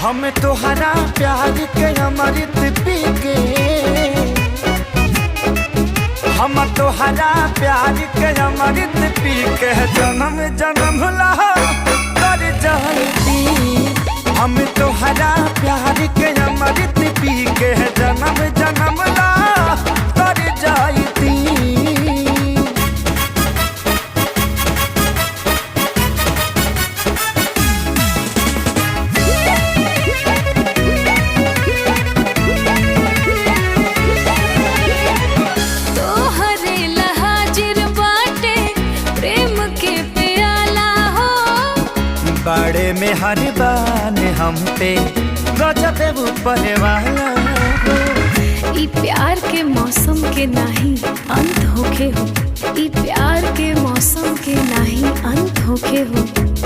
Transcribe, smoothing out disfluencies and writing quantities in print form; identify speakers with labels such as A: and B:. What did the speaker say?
A: हम तोहरा प्यार के अमृत पी के, हम तोहरा प्यार के अमृत पी के जन्म जन्म ला कर जाती। हम तोहरा प्यार के अमृत पी के जन्म जन्म ला कर जाती। बाड़े में हर बान हम पे गजब ऊपर वाला
B: ई प्यार के मौसम के नाही अंत होके हो, ई प्यार के मौसम के नाही अंत होके हो।